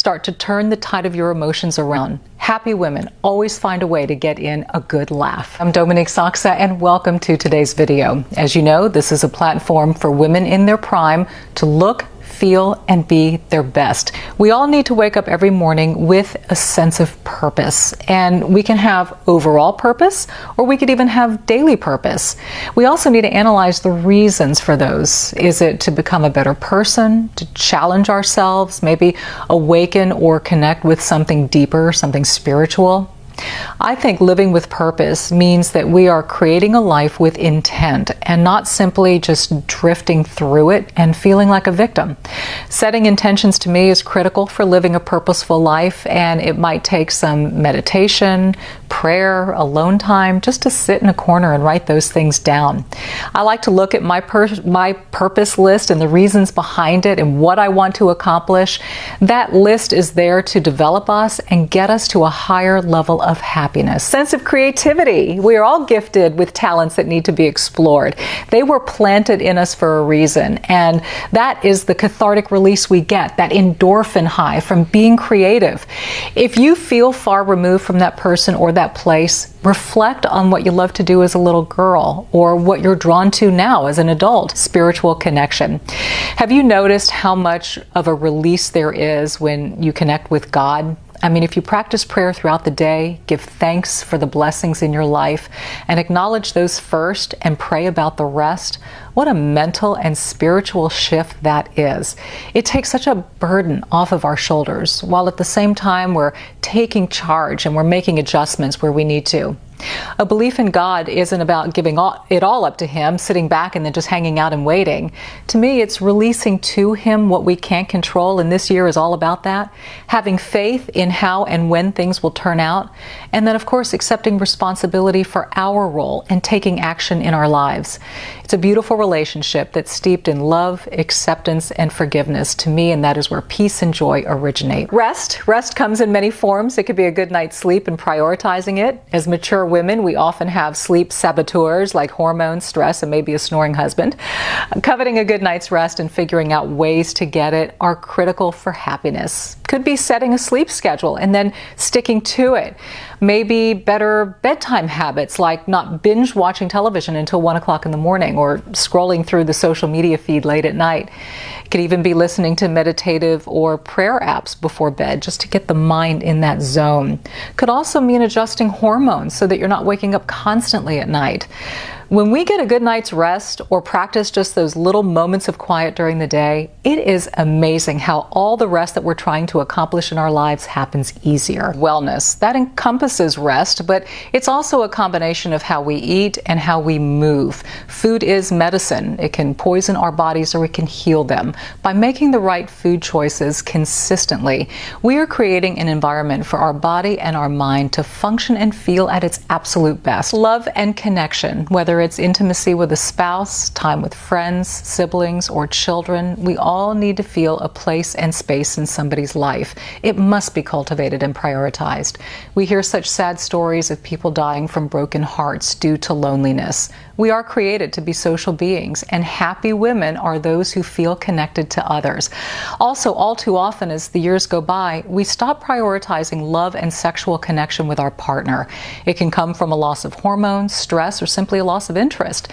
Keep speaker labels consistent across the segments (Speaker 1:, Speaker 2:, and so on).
Speaker 1: start to turn the tide of your emotions around. Happy women always find a way to get in a good laugh. I'm Dominique Sachse, and welcome to today's video. As you know, this is a platform for women in their prime to look, feel, and be their best. We all need to wake up every morning with a sense of purpose, and we can have overall purpose, or we could even have daily purpose. We also need to analyze the reasons for those. Is it to become a better person, to challenge ourselves, maybe awaken or connect with something deeper, something spiritual? I think living with purpose means that we are creating a life with intent and not simply just drifting through it and feeling like a victim. Setting intentions to me is critical for living a purposeful life, and it might take some meditation, prayer, alone time, just to sit in a corner and write those things down. I like to look at my purpose list and the reasons behind it and what I want to accomplish. That list is there to develop us and get us to a higher level of happiness. Sense of creativity. We are all gifted with talents that need to be explored. They were planted in us for a reason, and that is the cathartic release we get, that endorphin high from being creative. If you feel far removed from that person or that place, reflect on what you loved to do as a little girl or what you're drawn to now as an adult. Spiritual connection. Have you noticed how much of a release there is when you connect with God? I mean, if you practice prayer throughout the day, give thanks for the blessings in your life, and acknowledge those first and pray about the rest, what a mental and spiritual shift that is. It takes such a burden off of our shoulders, while at the same time we're taking charge and we're making adjustments where we need to. A belief in God isn't about giving it all up to Him, sitting back and then just hanging out and waiting. To me, it's releasing to Him what we can't control, and this year is all about that. Having faith in how and when things will turn out, and then, of course, accepting responsibility for our role and taking action in our lives. It's a beautiful relationship that's steeped in love, acceptance, and forgiveness to me, and that is where peace and joy originate. Rest comes in many forms. It could be a good night's sleep and prioritizing it. As mature women, we often have sleep saboteurs like hormones, stress, and maybe a snoring husband. Coveting a good night's rest and figuring out ways to get it are critical for happiness. Could be setting a sleep schedule and then sticking to it. Maybe better bedtime habits like not binge watching television until 1 o'clock in the morning or scrolling through the social media feed late at night. It could even be listening to meditative or prayer apps before bed just to get the mind in that zone. Could also mean adjusting hormones so that you're not waking up constantly at night. When we get a good night's rest or practice just those little moments of quiet during the day, it is amazing how all the rest that we're trying to accomplish in our lives happens easier. Wellness, that encompasses rest, but it's also a combination of how we eat and how we move. Food is medicine. It can poison our bodies or it can heal them. By making the right food choices consistently, we are creating an environment for our body and our mind to function and feel at its absolute best. Love and connection, whether it's intimacy with a spouse, time with friends, siblings, or children, we all need to feel a place and space in somebody's life. It must be cultivated and prioritized. We hear such sad stories of people dying from broken hearts due to loneliness. We are created to be social beings, and happy women are those who feel connected to others. Also, all too often as the years go by, we stop prioritizing love and sexual connection with our partner. It can come from a loss of hormones, stress, or simply a loss of interest.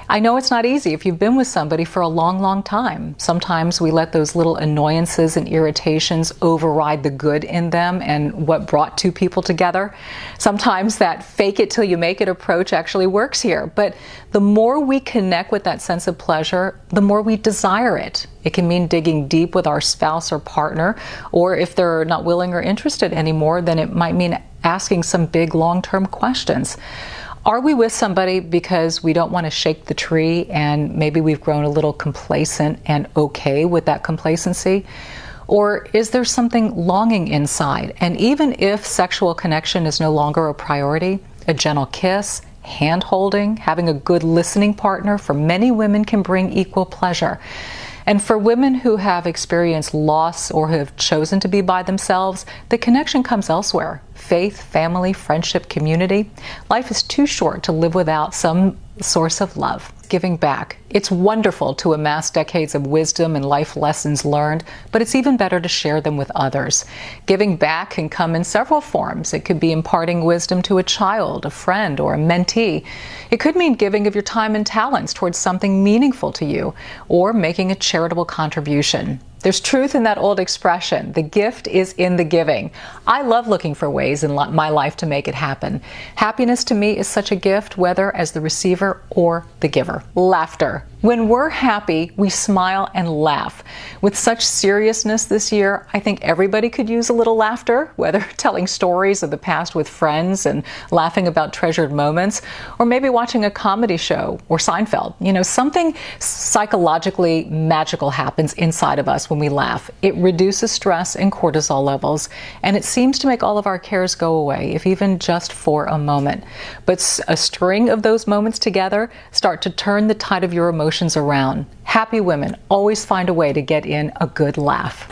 Speaker 1: I know it's not easy if you've been with somebody for a long, long time. Sometimes we let those little annoyances and irritations override the good in them and what brought two people together. Sometimes that fake it till you make it approach actually works here. But the more we connect with that sense of pleasure, the more we desire it. It can mean digging deep with our spouse or partner, or if they're not willing or interested anymore, then it might mean asking some big long-term questions. Are we with somebody because we don't want to shake the tree and maybe we've grown a little complacent and okay with that complacency? Or is there something longing inside? And even if sexual connection is no longer a priority, a gentle kiss, hand-holding, having a good listening partner for many women can bring equal pleasure. And for women who have experienced loss or who have chosen to be by themselves, the connection comes elsewhere. Faith, family, friendship, community. Life is too short to live without some source of love. giving back. It's wonderful to amass decades of wisdom and life lessons learned, but it's even better to share them with others. Giving back can come in several forms. It could be imparting wisdom to a child, a friend, or a mentee. It could mean giving of your time and talents towards something meaningful to you, or making a charitable contribution. There's truth in that old expression, the gift is in the giving. I love looking for ways in my life to make it happen. Happiness to me is such a gift, whether as the receiver or the giver. Laughter. When we're happy, we smile and laugh. With such seriousness this year, I think everybody could use a little laughter, whether telling stories of the past with friends and laughing about treasured moments, or maybe watching a comedy show or Seinfeld. You know, something psychologically magical happens inside of us when we laugh. It reduces stress and cortisol levels, and it seems to make all of our cares go away, if even just for a moment. But a string of those moments together start to turn the tide of your emotions around. Happy women always find a way to get in a good laugh.